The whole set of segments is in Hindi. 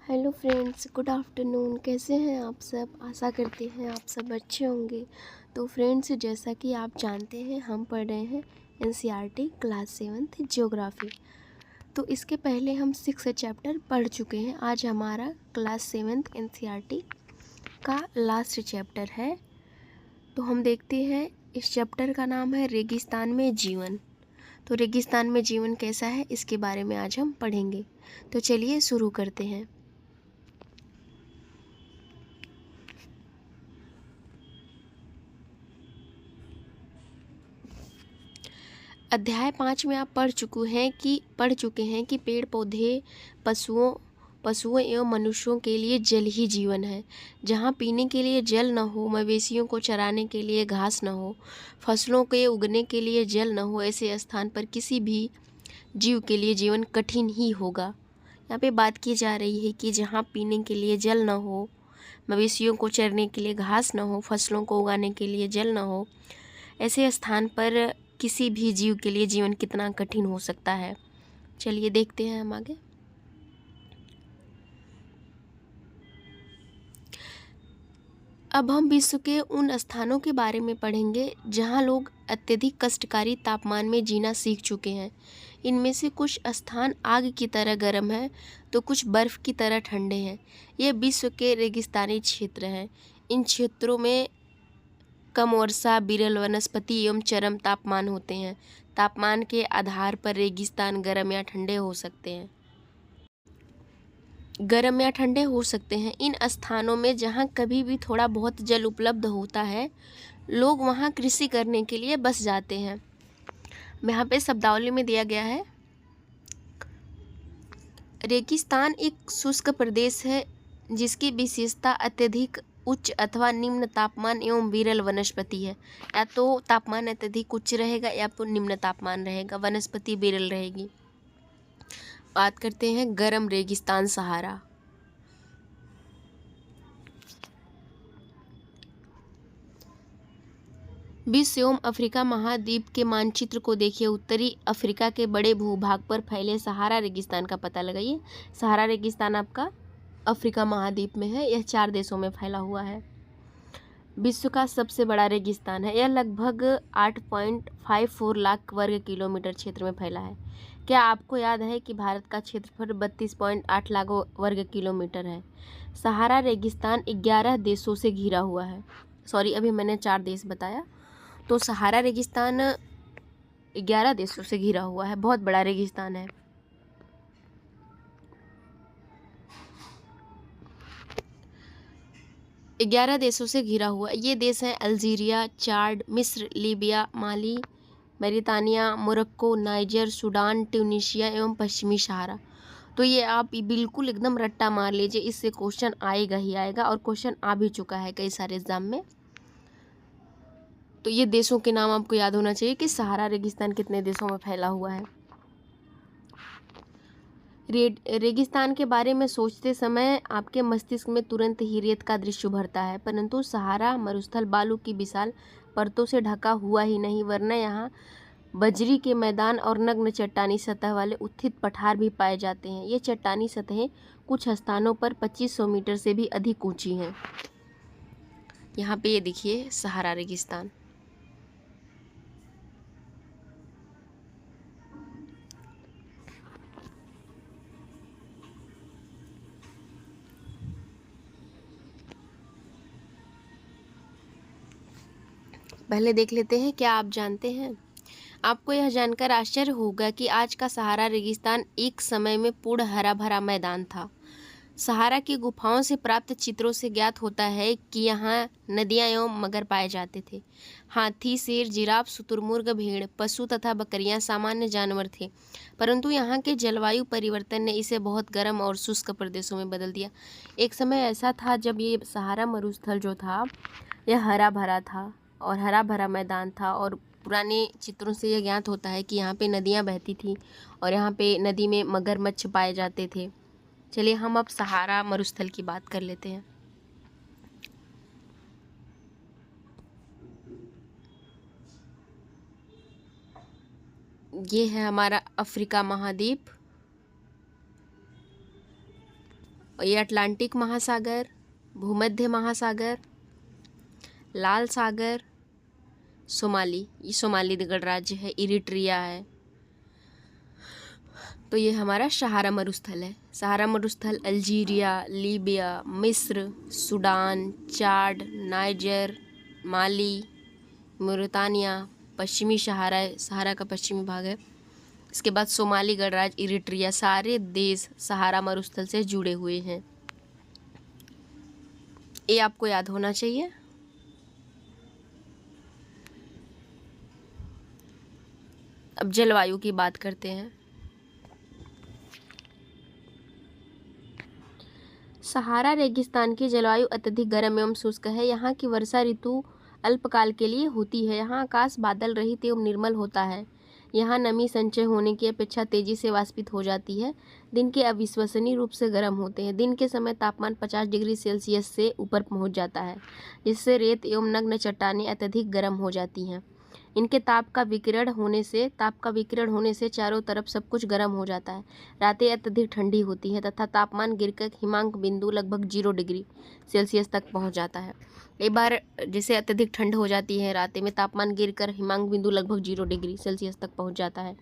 Hello friends, good afternoon. कैसे हैं आप सब? आशा करते हैं आप सब अच्छे होंगे। तो फ्रेंड्स, जैसा कि आप जानते हैं, हम पढ़ रहे हैं एनसीईआरटी क्लास 7th ज्योग्राफी। तो इसके पहले हम 6 चैप्टर पढ़ चुके हैं। आज हमारा क्लास 7th एनसीईआरटी का लास्ट चैप्टर है। तो हम देखते हैं, इस चैप्टर का नाम है रेगिस्तान में जीवन। तो रेगिस्तान में जीवन कैसा है, इसके बारे में आज हम पढ़ेंगे। तो चलिए शुरू करते हैं। अध्याय 5 में आप पढ़ चुके हैं कि पेड़ पौधे, पशुओं एवं मनुष्यों के लिए जल ही जीवन है। जहाँ पीने के लिए जल न हो, मवेशियों को चराने के लिए घास न हो, फसलों के उगने के लिए जल न हो, ऐसे स्थान पर किसी भी जीव के लिए जीवन कठिन ही होगा। यहाँ पे बात की जा रही है कि जहाँ पीने के लिए जल न हो, मवेशियों को चरने के लिए घास न हो, फसलों को उगाने के लिए जल न हो, ऐसे स्थान पर किसी भी जीव के लिए जीवन कितना कठिन हो सकता है। चलिए देखते हैं हम आगे। अब हम विश्व के उन स्थानों के बारे में पढ़ेंगे जहां लोग अत्यधिक कष्टकारी तापमान में जीना सीख चुके हैं। इनमें से कुछ स्थान आग की तरह गर्म है, तो कुछ बर्फ़ की तरह ठंडे हैं। ये विश्व के रेगिस्तानी क्षेत्र हैं। इन क्षेत्रों में कम वर्षा, विरल वनस्पति एवं चरम तापमान होते हैं। तापमान के आधार पर रेगिस्तान गर्म या ठंडे हो सकते हैं। इन स्थानों में जहाँ कभी भी थोड़ा बहुत जल उपलब्ध होता है, लोग वहाँ कृषि करने के लिए बस जाते हैं। यहाँ पे शब्दावली में दिया गया है, रेगिस्तान एक शुष्क प्रदेश है जिसकी विशेषता अत्यधिक उच्च अथवा निम्न तापमान एवं विरल वनस्पति है। या तो तापमान अत्यधिक उच्च रहेगा या तो निम्न तापमान रहेगा, वनस्पति विरल रहेगी। बात करते हैं गर्म रेगिस्तान सहारा। विश्व एवं अफ्रीका महाद्वीप के मानचित्र को देखिए। उत्तरी अफ्रीका के बड़े भूभाग पर फैले सहारा रेगिस्तान का पता लगाइए। सहारा रेगिस्तान आपका अफ्रीका महाद्वीप में है। यह 4 देशों में फैला हुआ है। विश्व का सबसे बड़ा रेगिस्तान है। यह लगभग 8.54 लाख वर्ग किलोमीटर क्षेत्र में फैला है। क्या आपको याद है कि भारत का क्षेत्रफल 32.8 लाख वर्ग किलोमीटर है। सहारा रेगिस्तान 11 देशों से घिरा हुआ है। सॉरी, अभी मैंने 4 देश बताया। तो सहारा रेगिस्तान 11 देशों से घिरा हुआ है। बहुत बड़ा रेगिस्तान है। ग्यारह देशों से घिरा हुआ। ये देश हैं अल्जीरिया, चाड, मिस्र, लीबिया, माली, मरीतानिया, मोरक्को, नाइजर, सूडान, ट्यूनीशिया एवं पश्चिमी सहारा। तो ये आप बिल्कुल एकदम रट्टा मार लीजिए, इससे क्वेश्चन आएगा ही आएगा, और क्वेश्चन आ भी चुका है कई सारे एग्जाम में। तो ये देशों के नाम आपको याद होना चाहिए कि सहारा रेगिस्तान कितने देशों में फैला हुआ है। रेगिस्तान के बारे में सोचते समय आपके मस्तिष्क में तुरंत ही रेत का दृश्य उभरता है, परंतु सहारा मरुस्थल बालू की विशाल परतों से ढका हुआ ही नहीं, वरना यहाँ बजरी के मैदान और नग्न चट्टानी सतह वाले उत्थित पठार भी पाए जाते हैं। ये चट्टानी सतहें कुछ स्थानों पर 2500 मीटर से भी अधिक ऊंची हैं। यहाँ पे ये देखिए सहारा रेगिस्तान। पहले देख लेते हैं, क्या आप जानते हैं? आपको यह जानकर आश्चर्य होगा कि आज का सहारा रेगिस्तान एक समय में पूर्ण हरा भरा मैदान था। सहारा की गुफाओं से प्राप्त चित्रों से ज्ञात होता है कि यहाँ नदियाँ एवं मगर पाए जाते थे। हाथी, शेर, जिराफ, शुतुरमुर्ग, भेड़, पशु तथा बकरियाँ सामान्य जानवर थे, परंतु यहाँ के जलवायु परिवर्तन ने इसे बहुत गर्म और शुष्क प्रदेशों में बदल दिया। एक समय ऐसा था जब ये सहारा मरुस्थल जो था, यह हरा भरा था और हरा भरा मैदान था, और पुराने चित्रों से यह ज्ञात होता है कि यहाँ पे नदियाँ बहती थी और यहाँ पे नदी में मगरमच्छ पाए जाते थे। चलिए हम अब सहारा मरुस्थल की बात कर लेते हैं। ये है हमारा अफ्रीका महाद्वीप। और ये अटलांटिक महासागर, भूमध्य महासागर, लाल सागर, सोमाली, ये सोमाली गणराज्य है, इरिट्रिया है। तो ये हमारा सहारा मरुस्थल है। सहारा मरुस्थल अल्जीरिया, लीबिया, मिस्र, सूडान, चाड, नाइजर, माली, मोरितानिया, पश्चिमी सहारा का पश्चिमी भाग है। इसके बाद सोमाली गणराज्य, इरिट्रिया, सारे देश सहारा मरुस्थल से जुड़े हुए हैं। ये आपको याद होना चाहिए। अब जलवायु की बात करते हैं। सहारा रेगिस्तान की जलवायु अत्यधिक गर्म एवं शुष्क है। यहाँ की वर्षा ऋतु अल्पकाल के लिए होती है। यहाँ आकाश बादल रहित एवं निर्मल होता है। यहाँ नमी संचय होने की अपेक्षा तेजी से वाष्पित हो जाती है। दिन के अविश्वसनीय रूप से गर्म होते हैं। दिन के समय तापमान 50 डिग्री सेल्सियस से ऊपर पहुँच जाता है, जिससे रेत एवं नग्न चट्टानें अत्यधिक गर्म हो जाती हैं। इनके ताप का विकिरण होने से चारों तरफ सब कुछ गर्म हो जाता है। रातें अत्यधिक ठंडी होती हैं तथा तापमान गिरकर हिमांक बिंदु लगभग 0 डिग्री सेल्सियस तक पहुंच जाता है। एक बार जैसे अत्यधिक ठंड हो जाती है, रातें में तापमान गिरकर हिमांक बिंदु लगभग 0 डिग्री सेल्सियस तक पहुंच जाता है।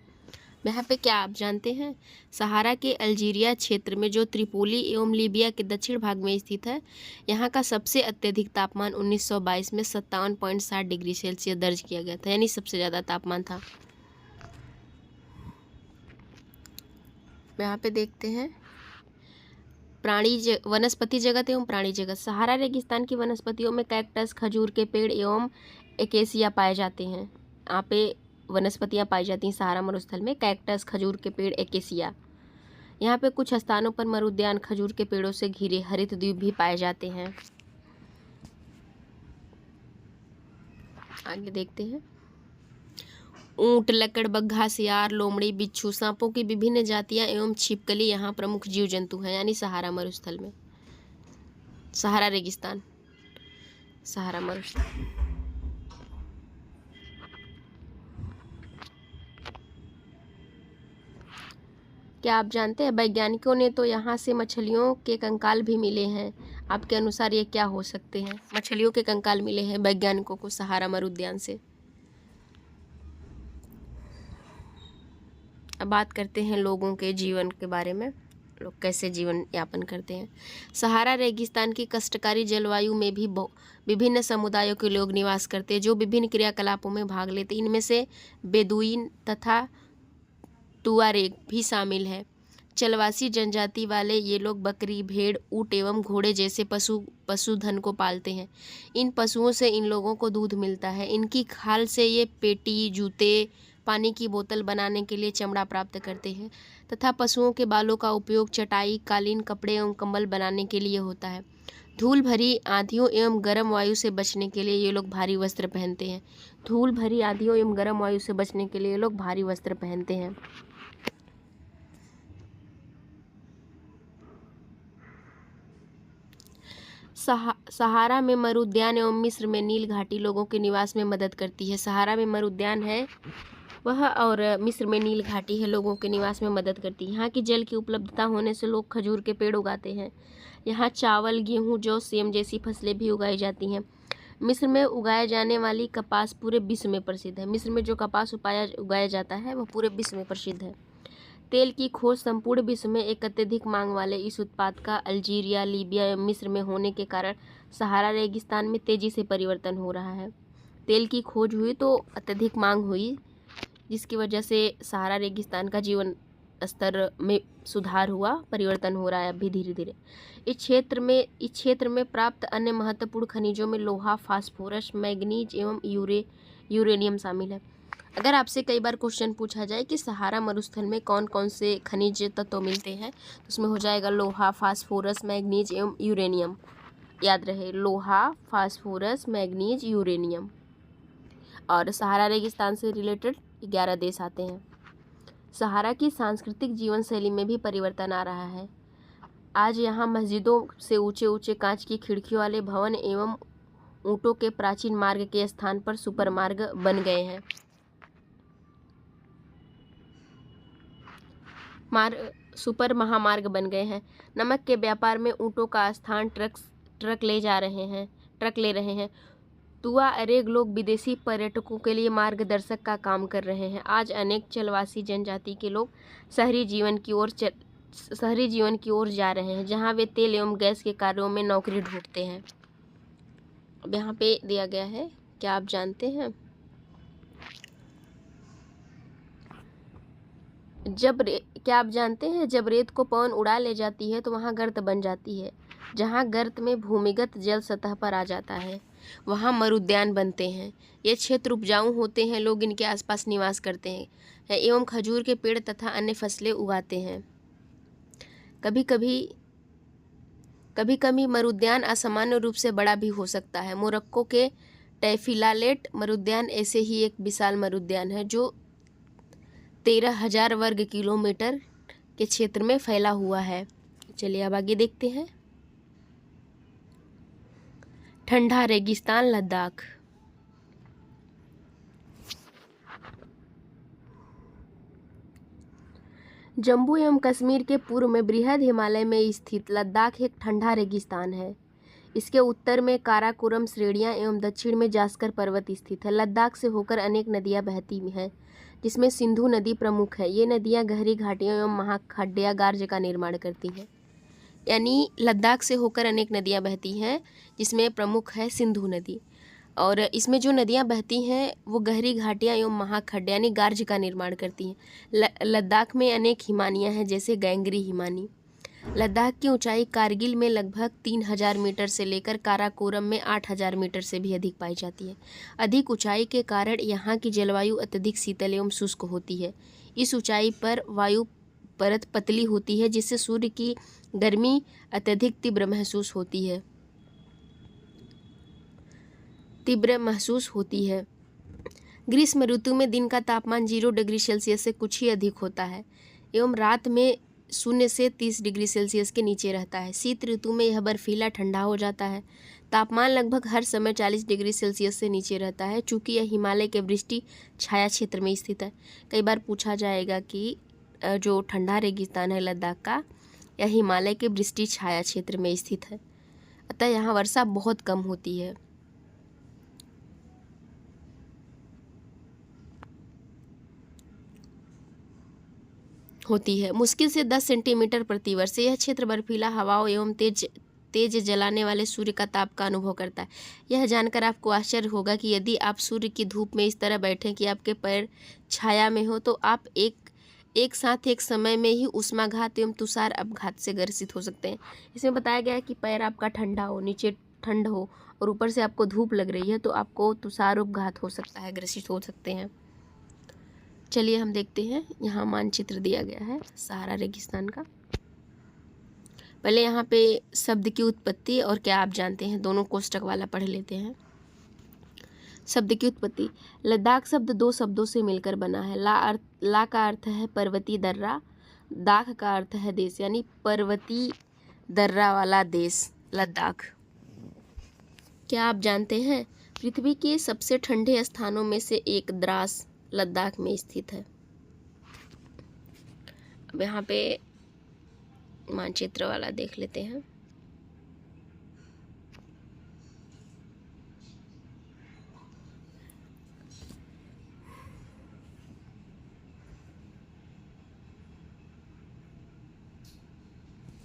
यहाँ पे क्या आप जानते हैं, सहारा के अल्जीरिया क्षेत्र में जो त्रिपोली एवं लीबिया के दक्षिण भाग में स्थित है, यहाँ का सबसे अत्यधिक तापमान 1922 में 57.7 डिग्री सेल्सियस दर्ज किया गया था, यानी सबसे ज़्यादा तापमान था। यहाँ पे देखते हैं वनस्पति जगत एवं प्राणी जगत। सहारा रेगिस्तान की वनस्पतियों में कैक्टस, खजूर के पेड़ एवं एकेसिया पाए जाते हैं। यहाँ पे वनस्पतियाँ पाई जाती हैं सहारा मरुस्थल में, कैक्टस, खजूर के पेड़, एकेसिया। यहाँ पे कुछ स्थानों पर मरुद्यान, खजूर के पेड़ों से घिरे हरित द्वीप भी पाए जाते हैं। आगे देखते हैं, ऊंट, लकड़बग्घा, सियार, लोमड़ी, बिच्छू, सांपों की विभिन्न जातियां एवं छिपकली यहाँ प्रमुख जीव जंतु हैं, यानी सहारा मरुस्थल में। सहारा रेगिस्तान, सहारा मरुस्थल। क्या आप जानते हैं, वैज्ञानिकों ने तो यहाँ से मछलियों के कंकाल भी मिले हैं। आपके अनुसार ये क्या हो सकते हैं? मछलियों के कंकाल मिले हैं वैज्ञानिकों को सहारा मरुद्यान से। अब बात करते हैं लोगों के जीवन के बारे में, लोग कैसे जीवन यापन करते हैं। सहारा रेगिस्तान की कष्टकारी जलवायु में भी विभिन्न समुदायों के लोग निवास करते हैं, जो विभिन्न क्रियाकलापों में भाग लेते हैं। इनमें से बेदुइन तथा तुआरेग भी शामिल है। चलवासी जनजाति वाले ये लोग बकरी, भेड़, ऊँट एवं घोड़े जैसे पशुधन को पालते हैं। इन पशुओं से इन लोगों को दूध मिलता है। इनकी खाल से ये पेटी, जूते, पानी की बोतल बनाने के लिए चमड़ा प्राप्त करते हैं तथा पशुओं के बालों का उपयोग चटाई, कालीन, कपड़े एवं कंबल बनाने के लिए होता है। धूल भरी आंधियों एवं गर्म वायु से बचने के लिए ये लोग भारी वस्त्र पहनते हैं। धूल भरी आंधियों एवं गर्म वायु से बचने के लिए ये लोग भारी वस्त्र पहनते हैं। सहारा में मरुद्यान एवं मिस्र में नील घाटी लोगों के निवास में मदद करती है। सहारा में मरुद्यान है वह और मिस्र में नील घाटी है लोगों के निवास में मदद करती है। यहाँ की जल की उपलब्धता होने से लोग खजूर के पेड़ उगाते हैं। यहाँ चावल, गेहूँ, जौ, सेम जैसी फसलें भी उगाई जाती हैं। मिस्र में उगाए जाने वाली कपास पूरे विश्व में प्रसिद्ध है। मिस्र में जो कपास उगाया जाता है वह पूरे विश्व में प्रसिद्ध है। तेल की खोज संपूर्ण विश्व में एक अत्यधिक मांग वाले इस उत्पाद का अल्जीरिया, लीबिया एवं मिस्र में होने के कारण सहारा रेगिस्तान में तेजी से परिवर्तन हो रहा है। तेल की खोज हुई तो अत्यधिक मांग हुई, जिसकी वजह से सहारा रेगिस्तान का जीवन स्तर में सुधार हुआ, परिवर्तन हो रहा है अभी धीरे धीरे। इस क्षेत्र में प्राप्त अन्य महत्वपूर्ण खनिजों में लोहा, फास्फोरस, मैग्नीज एवं यूरेनियम शामिल है। अगर आपसे कई बार क्वेश्चन पूछा जाए कि सहारा मरुस्थल में कौन कौन से खनिज तत्व मिलते हैं, तो उसमें हो जाएगा लोहा, फास्फोरस, मैग्नीज एवं यूरेनियम। याद रहे, लोहा, फास्फोरस, मैग्नीज, यूरेनियम। और सहारा रेगिस्तान से रिलेटेड 11 देश आते हैं। सहारा की सांस्कृतिक जीवन शैली में भी परिवर्तन आ रहा है। आज यहाँ मस्जिदों से ऊंचे ऊंचे कांच की खिड़कियों वाले भवन एवं ऊँटों के प्राचीन मार्ग के स्थान पर सुपर मार्ग बन गए हैं। सुपर महामार्ग बन गए हैं। नमक के व्यापार में ऊँटों का स्थान ट्रक ले रहे हैं। तुआ अरेग लोग विदेशी पर्यटकों के लिए मार्गदर्शक का काम कर रहे हैं। आज अनेक चलवासी जनजाति के लोग शहरी जीवन की ओर जा रहे हैं, जहां वे तेल एवं गैस के कार्यों में नौकरी ढूंढते हैं। अब यहाँ पे दिया गया है, क्या आप जानते हैं? क्या आप जानते हैं जब रेत को पवन उड़ा ले जाती है तो वहाँ गर्त बन जाती है। जहाँ गर्त में भूमिगत जल सतह पर आ जाता है वहाँ मरुद्यान बनते हैं। ये क्षेत्र उपजाऊ होते हैं, लोग इनके आसपास निवास करते हैं एवं खजूर के पेड़ तथा अन्य फसलें उगाते हैं। कभी कभी मरुद्यान असामान्य रूप से बड़ा भी हो सकता है। मोरक्को के टैफिलालेट मरुद्यान ऐसे ही एक विशाल मरुद्यान है जो 13,000 वर्ग किलोमीटर के क्षेत्र में फैला हुआ है। चलिए अब आगे देखते हैं। ठंडा रेगिस्तान लद्दाख। जम्मू एवं कश्मीर के पूर्व में बृहद हिमालय में स्थित लद्दाख एक ठंडा रेगिस्तान है। इसके उत्तर में काराकोरम श्रेणियां एवं दक्षिण में जास्कर पर्वत स्थित है। लद्दाख से होकर अनेक नदियां बहती हैं, जिसमें सिंधु नदी प्रमुख है। ये नदियां गहरी घाटियों एवं महाखड्डागार का निर्माण करती हैं। यानी लद्दाख से होकर अनेक नदियां बहती हैं, जिसमें प्रमुख है सिंधु नदी। और इसमें जो नदियां बहती हैं वो गहरी घाटियां एवं महाखड्ड यानी गार्ज का निर्माण करती हैं। लद्दाख में अनेक हिमानियां हैं, जैसे गैंगरी हिमानी। लद्दाख की ऊंचाई कारगिल में लगभग 3,000 मीटर से लेकर काराकोरम में 8,000 मीटर से भी अधिक पाई जाती है। अधिक ऊंचाई के कारण यहाँ की जलवायु अत्यधिक शीतल एवं शुष्क होती है। इस ऊंचाई पर वायु परत पतली होती है, जिससे सूर्य की गर्मी अत्यधिक तीव्र महसूस होती है। ग्रीष्म ऋतु में दिन का तापमान 0 डिग्री सेल्सियस से कुछ ही अधिक होता है एवं रात में 0 से 30 डिग्री सेल्सियस के नीचे रहता है। शीत ऋतु में यह बर्फीला ठंडा हो जाता है। तापमान लगभग हर समय 40 डिग्री सेल्सियस से नीचे रहता है, चूँकि यह हिमालय के वृष्टि छाया क्षेत्र में स्थित है। कई बार पूछा जाएगा कि जो ठंडा रेगिस्तान है लद्दाख का, यह हिमालय के वृष्टि छाया क्षेत्र में स्थित है, अतः यहाँ वर्षा बहुत कम होती है। मुश्किल से 10 सेंटीमीटर प्रतिवर्ष। यह क्षेत्र बर्फीला हवाओं एवं तेज जलाने वाले सूर्य का ताप का अनुभव करता है। यह जानकर आपको आश्चर्य होगा कि यदि आप सूर्य की धूप में इस तरह बैठें कि आपके पैर छाया में हो, तो आप एक साथ एक समय में ही उष्माघात एवं तुषार अपघात से ग्रसित हो सकते हैं। इसमें बताया गया है कि पैर आपका ठंडा हो, नीचे ठंड हो और ऊपर से आपको धूप लग रही है, तो आपको तुषार अपघात हो सकता है, ग्रसित हो सकते हैं। चलिए हम देखते हैं, यहाँ मानचित्र दिया गया है सहारा रेगिस्तान का। पहले यहाँ पे शब्द की उत्पत्ति और क्या आप जानते हैं, दोनों कोष्टक वाला पढ़ लेते हैं। शब्द की उत्पत्ति। लद्दाख शब्द 2 शब्दों से मिलकर बना है। ला का अर्थ है पर्वतीय दर्रा, दाख का अर्थ है देश, यानी पर्वतीय दर्रा वाला देश लद्दाख। क्या आप जानते हैं पृथ्वी के सबसे ठंडे स्थानों में से एक द्रास लद्दाख में स्थित है। अब यहाँ पे मानचित्र वाला देख लेते हैं।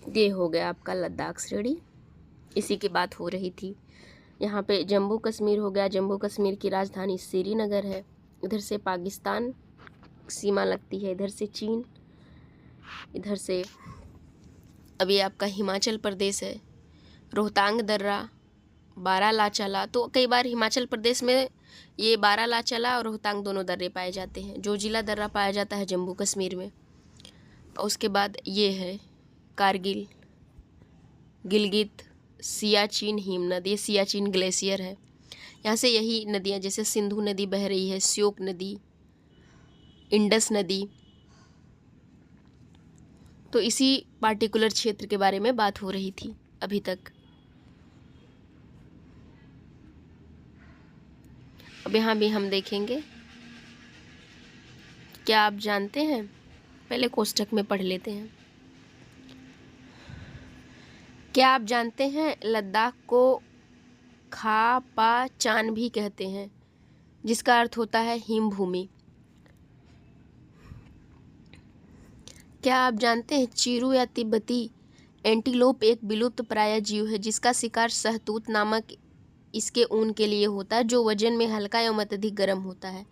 ये हो गया आपका लद्दाख श्रेणी, इसी की बात हो रही थी। यहाँ पे जम्मू कश्मीर हो गया। जम्मू कश्मीर की राजधानी श्रीनगर है। इधर से पाकिस्तान सीमा लगती है, इधर से चीन, इधर से अब ये आपका हिमाचल प्रदेश है। रोहतांग दर्रा, बारालाचाला, तो कई बार हिमाचल प्रदेश में ये बारालाचाला और रोहतांग दोनों दर्रे पाए जाते हैं। जो जिला दर्रा पाया जाता है जम्मू कश्मीर में। और उसके बाद ये है कारगिल, गिलगित, सियाचिन हिमनद, ये सियाचिन ग्लेशियर है। यहाँ से यही नदियाँ, जैसे सिंधु नदी बह रही है, श्योक नदी, इंडस नदी, तो इसी पार्टिकुलर क्षेत्र के बारे में बात हो रही थी अभी तक। अब यहाँ भी हम देखेंगे, क्या आप जानते हैं, पहले कोष्टक में पढ़ लेते हैं। क्या आप जानते हैं लद्दाख को खा पा चान भी कहते हैं, जिसका अर्थ होता है हिम भूमि। क्या आप जानते हैं चीरू या तिब्बती एंटीलोप एक विलुप्त प्राय जीव है, जिसका शिकार शहतूत नामक इसके ऊन के लिए होता है, जो वजन में हल्का एवं अत्यधिक गर्म होता है।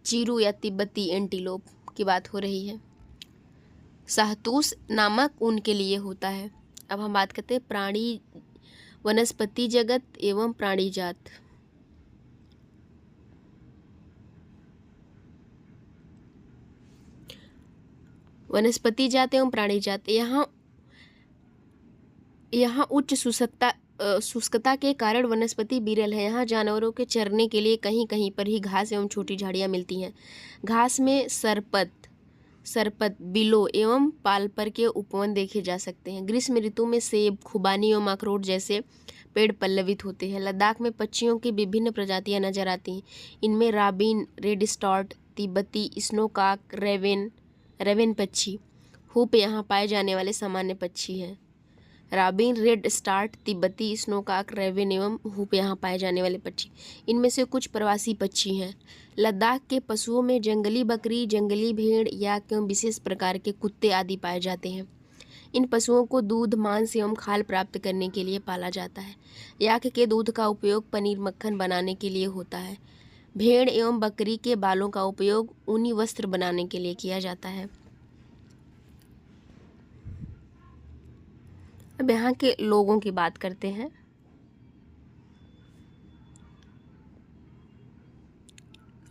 चीरू या तिब्बती एंटीलोप की बात हो रही है, शहतूत नामक ऊन के लिए होता है। अब हम बात करते हैं प्राणी वनस्पति जगत एवं प्राणी जात। वनस्पति जात एवं प्राणी जात। यहाँ उच्च शुष्कता के कारण वनस्पति विरल है। यहाँ जानवरों के चरने के लिए कहीं कहीं पर ही घास एवं छोटी झाड़ियाँ मिलती हैं। घास में सरपत, बिलो एवं पालपर के उपवन देखे जा सकते हैं। ग्रीष्म ऋतु में सेब, खुबानी एवं अखरोट जैसे पेड़ पल्लवित होते हैं। लद्दाख में पक्षियों की विभिन्न प्रजातियां नजर आती हैं। इनमें राबिन, रेड स्टॉर्ट, तिब्बती स्नोकॉक, रेवेन पक्षी, हुप यहाँ पाए जाने वाले सामान्य पक्षी हैं। राबिन, रेड स्टार्ट, तिब्बती स्नोकॉक, रेवेन एवं हुप यहाँ पाए जाने वाले पक्षी। इनमें से कुछ प्रवासी पक्षी हैं। लद्दाख के पशुओं में जंगली बकरी, जंगली भेड़, याक एवं विशेष प्रकार के कुत्ते आदि पाए जाते हैं। इन पशुओं को दूध, मांस एवं खाल प्राप्त करने के लिए पाला जाता है। याक के दूध का उपयोग पनीर, मक्खन बनाने के लिए होता है। भेड़ एवं बकरी के बालों का उपयोग ऊनी वस्त्र बनाने के लिए किया जाता है। अब यहाँ के लोगों की बात करते हैं।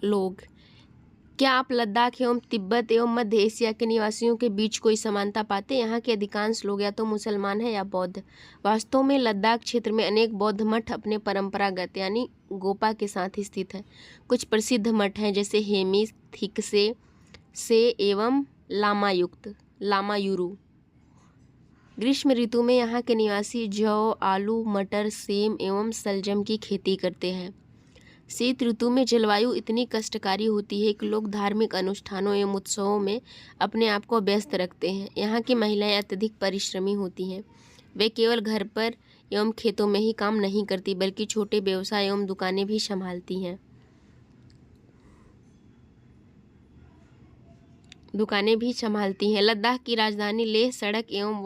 लोग, क्या आप लद्दाख एवं तिब्बत एवं मध्य एशिया के निवासियों के बीच कोई समानता पाते हैं? यहाँ के अधिकांश लोग या तो मुसलमान हैं या बौद्ध। वास्तव में लद्दाख क्षेत्र में अनेक बौद्ध मठ अपने परंपरागत यानी गोपा के साथ स्थित हैं। कुछ प्रसिद्ध मठ हैं जैसे हेमी, थिकसे से एवं लामायुरु। ग्रीष्म ऋतु में यहाँ के निवासी जौ, आलू, मटर, सेम एवं सलजम की खेती करते हैं। शीत ऋतु में जलवायु इतनी कष्टकारी होती है कि लोग धार्मिक अनुष्ठानों एवं उत्सवों में अपने आप को व्यस्त रखते हैं। यहाँ की महिलाएं अत्यधिक परिश्रमी होती हैं। वे केवल घर पर एवं खेतों में ही काम नहीं करती बल्कि छोटे व्यवसाय एवं दुकानें भी संभालती हैं। लद्दाख की राजधानी लेह सड़क एवं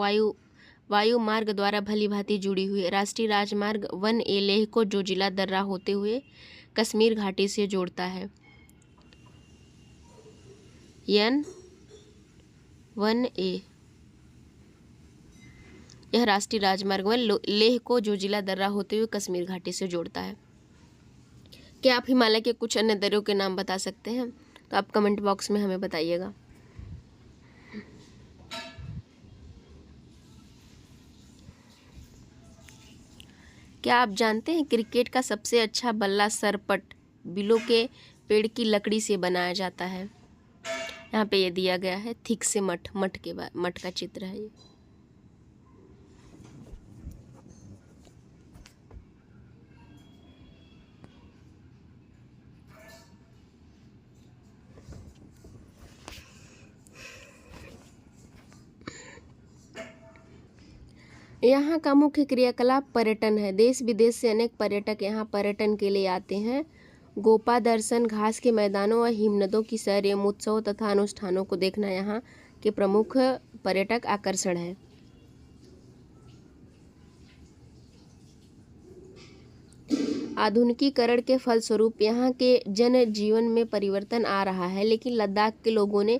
वायु मार्ग द्वारा भली भांति जुड़ी हुई है। राष्ट्रीय राजमार्ग 1A लेह को जोजिला दर्रा होते हुए कश्मीर घाटी से जोड़ता है। N1A यह राष्ट्रीय राजमार्ग लेह को जोजिला दर्रा होते हुए कश्मीर घाटी से जोड़ता है। क्या आप हिमालय के कुछ अन्य दर्रों के नाम बता सकते हैं? तो आप कमेंट बॉक्स में हमें बताइएगा। क्या आप जानते हैं क्रिकेट का सबसे अच्छा बल्ला सरपट बिलो के पेड़ की लकड़ी से बनाया जाता है? यहाँ पे ये दिया गया है, थिक से मठ का चित्र है ये। यहाँ का मुख्य क्रियाकलाप पर्यटन है। देश विदेश से अनेक पर्यटक यहाँ पर्यटन के लिए आते हैं। गोपा दर्शन, घास के मैदानों और हिमनदों की सैर एवं उत्सव तथा अनुष्ठानों को देखना यहाँ के प्रमुख पर्यटक आकर्षण है। आधुनिकीकरण के फलस्वरूप यहाँ के जनजीवन में परिवर्तन आ रहा है, लेकिन लद्दाख के लोगों ने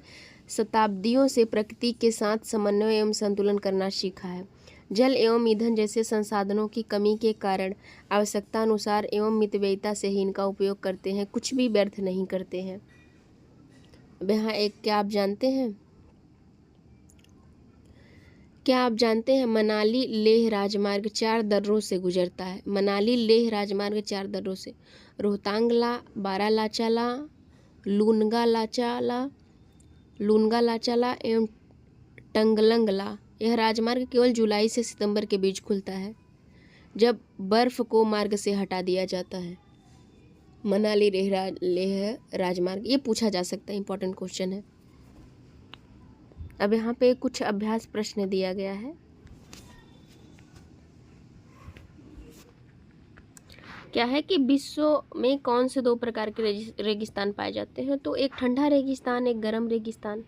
शताब्दियों से प्रकृति के साथ समन्वय एवं संतुलन करना सीखा है। जल एवं ईंधन जैसे संसाधनों की कमी के कारण आवश्यकता अनुसार एवं मितव्ययिता से ही इनका उपयोग करते हैं, कुछ भी व्यर्थ नहीं करते हैं। अब यहाँ क्या आप जानते हैं मनाली लेह राजमार्ग 4 दर्रों से गुजरता है। मनाली लेह राजमार्ग 4 दर्रों से रोहतांगला, बारालाचाला, लूनगा लाचाला एवं टंगलंगला। यह राजमार्ग केवल जुलाई से सितंबर के बीच खुलता है, जब बर्फ को मार्ग से हटा दिया जाता है। मनाली लेह राजमार्ग ये पूछा जा सकता है, इंपॉर्टेंट क्वेश्चन है। अब यहाँ पे कुछ अभ्यास प्रश्न दिया गया है। क्या है कि विश्व में कौन से 2 प्रकार के रेगिस्तान पाए जाते हैं? तो एक ठंडा रेगिस्तान, एक गर्म रेगिस्तान।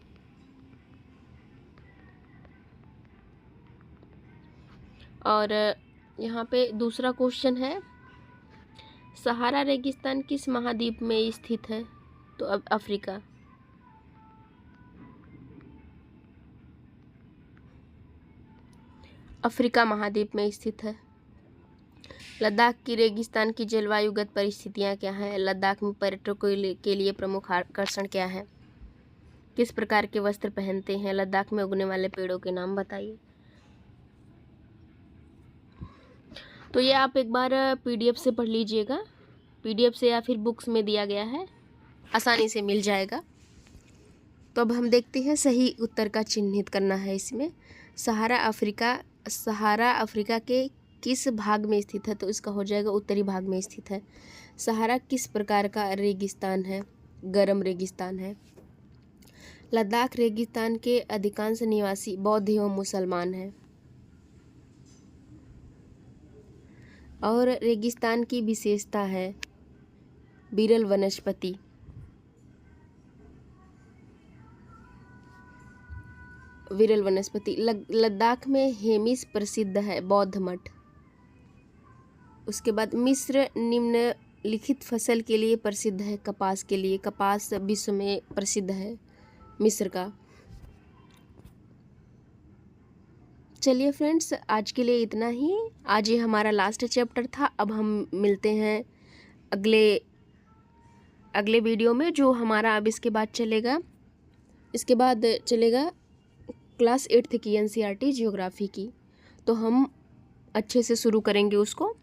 और यहाँ पे दूसरा क्वेश्चन है, सहारा रेगिस्तान किस महाद्वीप में स्थित है? तो अब अफ्रीका। अफ्रीका महाद्वीप में स्थित है। लद्दाख की रेगिस्तान की जलवायुगत परिस्थितियाँ क्या हैं? लद्दाख में पर्यटकों के लिए प्रमुख आकर्षण क्या है? किस प्रकार के वस्त्र पहनते हैं? लद्दाख में उगने वाले पेड़ों के नाम बताइए। तो ये आप एक बार PDF से पढ़ लीजिएगा, PDF से या फिर बुक्स में दिया गया है, आसानी से मिल जाएगा। तो अब हम देखते हैं सही उत्तर का चिन्हित करना है इसमें। सहारा अफ्रीका के किस भाग में स्थित है? तो इसका हो जाएगा उत्तरी भाग में स्थित है। सहारा किस प्रकार का रेगिस्तान है? गर्म रेगिस्तान है। लद्दाख रेगिस्तान के अधिकांश निवासी बौद्ध एवं मुसलमान हैं। और रेगिस्तान की विशेषता है विरल वनस्पति। लद्दाख में हेमिस प्रसिद्ध है, बौद्ध मठ। उसके बाद मिस्र निम्नलिखित फसल के लिए प्रसिद्ध है, कपास के लिए। कपास विश्व में प्रसिद्ध है मिस्र का। चलिए फ्रेंड्स, आज के लिए इतना ही। आज ये हमारा लास्ट चैप्टर था। अब हम मिलते हैं अगले वीडियो में, जो हमारा अब इसके बाद चलेगा क्लास 8th की NCERT जियोग्राफी की। तो हम अच्छे से शुरू करेंगे उसको।